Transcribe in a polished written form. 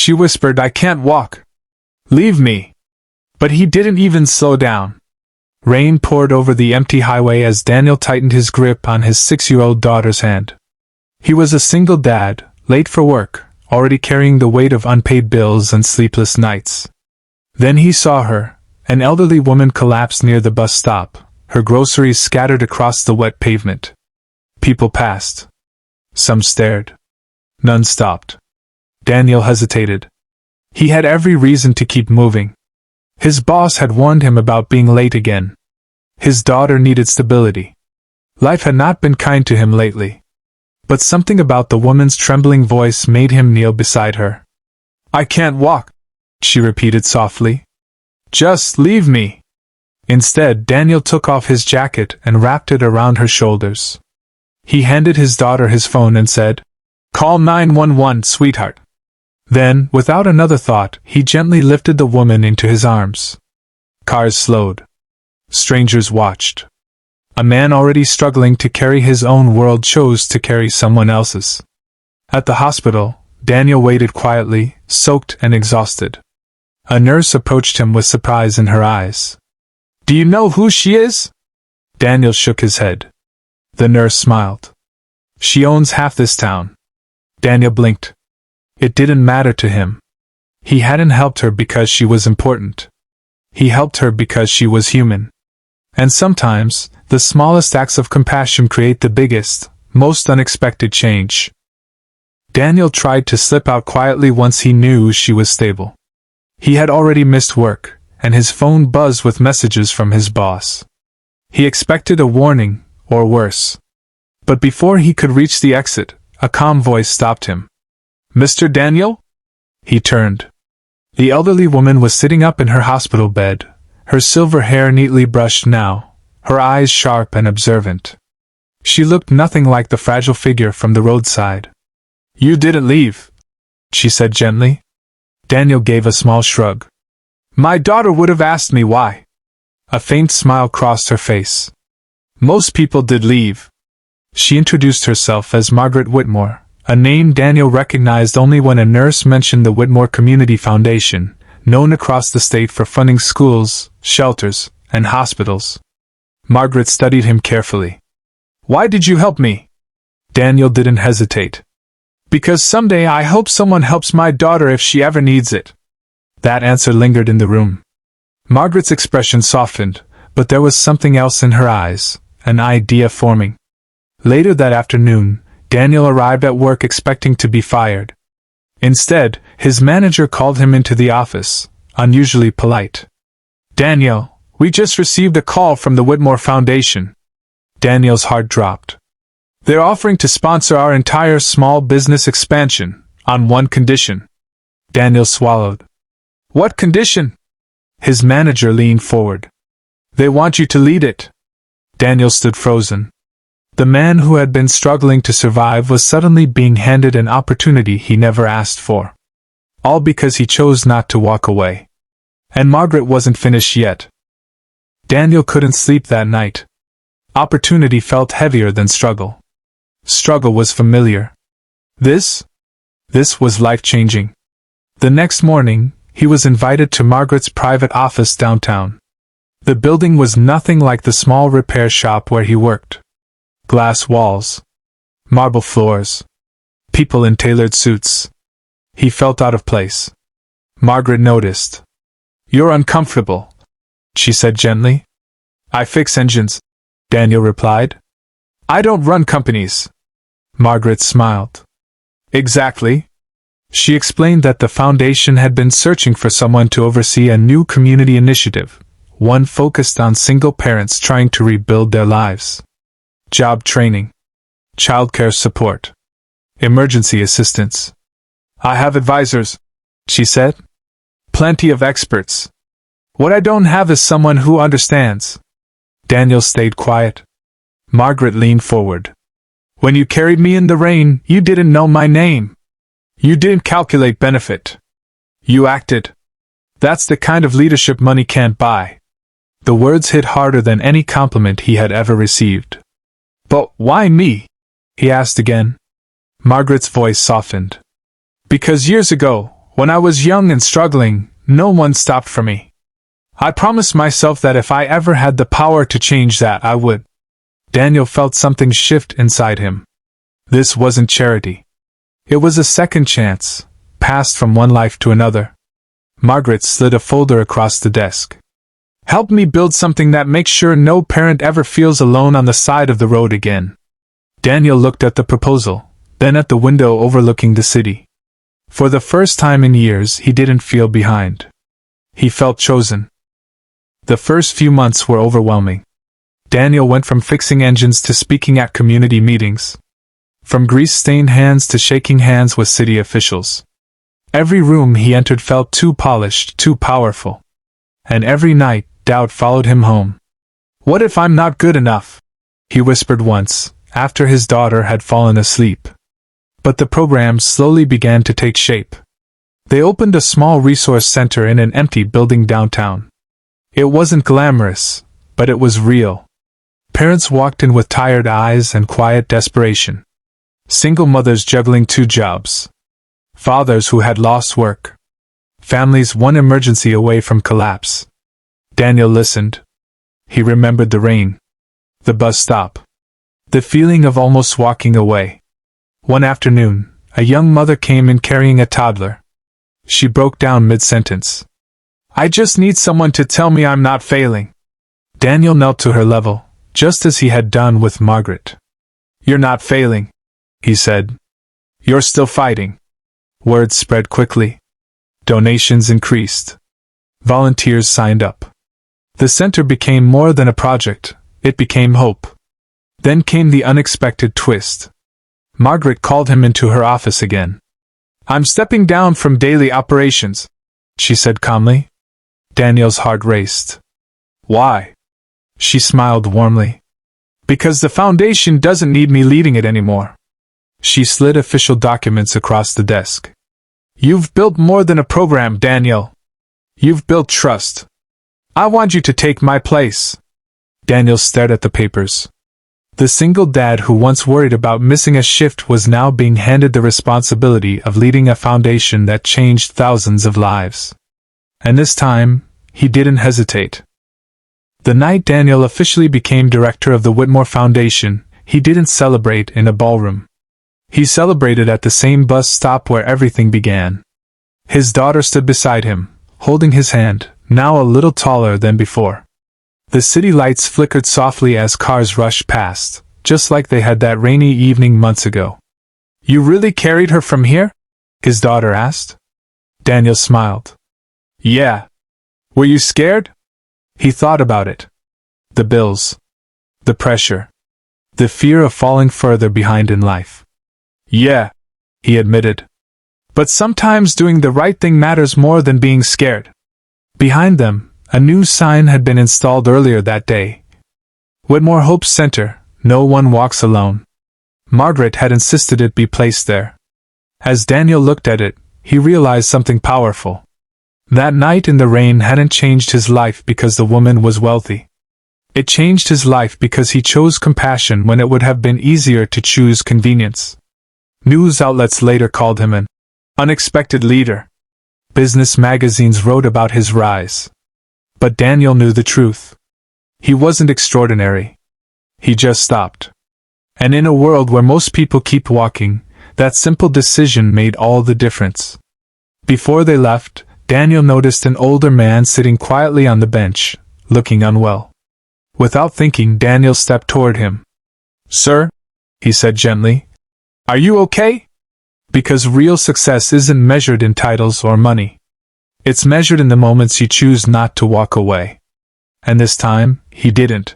She whispered, "I can't walk. Leave me." But he didn't even slow down. Rain poured over the empty highway as Daniel tightened his grip on his 6-year-old daughter's hand. He was a single dad, late for work, already carrying the weight of unpaid bills and sleepless nights. Then he saw her, an elderly woman collapsed near the bus stop, her groceries scattered across the wet pavement. People passed. Some stared. None stopped. Daniel hesitated. He had every reason to keep moving. His boss had warned him about being late again. His daughter needed stability. Life had not been kind to him lately. But something about the woman's trembling voice made him kneel beside her. "I can't walk," she repeated softly. "Just leave me." Instead, Daniel took off his jacket and wrapped it around her shoulders. He handed his daughter his phone and said, "Call 911, sweetheart." Then, without another thought, he gently lifted the woman into his arms. Cars slowed. Strangers watched. A man already struggling to carry his own world chose to carry someone else's. At the hospital, Daniel waited quietly, soaked and exhausted. A nurse approached him with surprise in her eyes. "Do you know who she is?" Daniel shook his head. The nurse smiled. "She owns half this town." Daniel blinked. It didn't matter to him. He hadn't helped her because she was important. He helped her because she was human. And sometimes, the smallest acts of compassion create the biggest, most unexpected change. Daniel tried to slip out quietly once he knew she was stable. He had already missed work, and his phone buzzed with messages from his boss. He expected a warning, or worse. But before he could reach the exit, a calm voice stopped him. "Mr. Daniel?" He turned. The elderly woman was sitting up in her hospital bed, her silver hair neatly brushed now, her eyes sharp and observant. She looked nothing like the fragile figure from the roadside. "You didn't leave," she said gently. Daniel gave a small shrug. "My daughter would have asked me why." A faint smile crossed her face. "Most people did leave." She introduced herself as Margaret Whitmore, a name Daniel recognized only when a nurse mentioned the Whitmore Community Foundation, known across the state for funding schools, shelters, and hospitals. Margaret studied him carefully. "Why did you help me?" Daniel didn't hesitate. "Because someday I hope someone helps my daughter if she ever needs it." That answer lingered in the room. Margaret's expression softened, but there was something else in her eyes, an idea forming. Later that afternoon, Daniel arrived at work expecting to be fired. Instead, his manager called him into the office, unusually polite. "Daniel, we just received a call from the Whitmore Foundation." Daniel's heart dropped. "They're offering to sponsor our entire small business expansion, on one condition." Daniel swallowed. "What condition?" His manager leaned forward. "They want you to lead it." Daniel stood frozen. The man who had been struggling to survive was suddenly being handed an opportunity he never asked for. All because he chose not to walk away. And Margaret wasn't finished yet. Daniel couldn't sleep that night. Opportunity felt heavier than struggle. Struggle was familiar. This was life-changing. The next morning, he was invited to Margaret's private office downtown. The building was nothing like the small repair shop where he worked. Glass walls. Marble floors. People in tailored suits. He felt out of place. Margaret noticed. "You're uncomfortable," she said gently. "I fix engines," Daniel replied. "I don't run companies." Margaret smiled. "Exactly." She explained that the foundation had been searching for someone to oversee a new community initiative, one focused on single parents trying to rebuild their lives. Job training. Childcare support. Emergency assistance. "I have advisors," she said. "Plenty of experts. What I don't have is someone who understands." Daniel stayed quiet. Margaret leaned forward. "When you carried me in the rain, you didn't know my name. You didn't calculate benefit. You acted. That's the kind of leadership money can't buy." The words hit harder than any compliment he had ever received. "But why me?" he asked again. Margaret's voice softened. "Because years ago, When I was young and struggling, no one stopped for me. I promised myself that if I ever had the power to change that, I would. Daniel felt something shift inside him. This wasn't charity. It was a second chance, passed from one life to another. Margaret slid a folder across the desk. Help me build something that makes sure no parent ever feels alone on the side of the road again. Daniel looked at the proposal, then at the window overlooking the city. For the first time in years, he didn't feel behind. He felt chosen. The first few months were overwhelming. Daniel went from fixing engines to speaking at community meetings. From grease-stained hands to shaking hands with city officials. Every room he entered felt too polished, too powerful. And every night, doubt followed him home. What if I'm not good enough? He whispered once, after his daughter had fallen asleep. But the program slowly began to take shape. They opened a small resource center in an empty building downtown. It wasn't glamorous, but it was real. Parents walked in with tired eyes and quiet desperation. Single mothers juggling 2 jobs. Fathers who had lost work. Families one emergency away from collapse. Daniel listened. He remembered the rain. The bus stop. The feeling of almost walking away. One afternoon, a young mother came in carrying a toddler. She broke down mid-sentence. I just need someone to tell me I'm not failing. Daniel knelt to her level, just as he had done with Margaret. You're not failing, he said. You're still fighting. Words spread quickly. Donations increased. Volunteers signed up. The center became more than a project, it became hope. Then came the unexpected twist. Margaret called him into her office again. I'm stepping down from daily operations, she said calmly. Daniel's heart raced. Why? She smiled warmly. Because the foundation doesn't need me leading it anymore. She slid official documents across the desk. You've built more than a program, Daniel. You've built trust. I want you to take my place. Daniel stared at the papers. The single dad who once worried about missing a shift was now being handed the responsibility of leading a foundation that changed thousands of lives. And this time, he didn't hesitate. The night Daniel officially became director of the Whitmore Foundation, he didn't celebrate in a ballroom. He celebrated at the same bus stop where everything began. His daughter stood beside him, holding his hand, now a little taller than before. The city lights flickered softly as cars rushed past, just like they had that rainy evening months ago. You really carried her from here? His daughter asked. Daniel smiled. Yeah. Were you scared? He thought about it. The bills. The pressure. The fear of falling further behind in life. Yeah, he admitted. But sometimes doing the right thing matters more than being scared. Behind them, a new sign had been installed earlier that day. Whitmore Hope Center, no one walks alone. Margaret had insisted it be placed there. As Daniel looked at it, he realized something powerful. That night in the rain hadn't changed his life because the woman was wealthy. It changed his life because he chose compassion when it would have been easier to choose convenience. News outlets later called him an unexpected leader. Business magazines wrote about his rise. But Daniel knew the truth. He wasn't extraordinary. He just stopped. And in a world where most people keep walking, that simple decision made all the difference. Before they left, Daniel noticed an older man sitting quietly on the bench, looking unwell. Without thinking, Daniel stepped toward him. Sir, he said gently, are you okay? Because real success isn't measured in titles or money. It's measured in the moments you choose not to walk away. And this time, he didn't.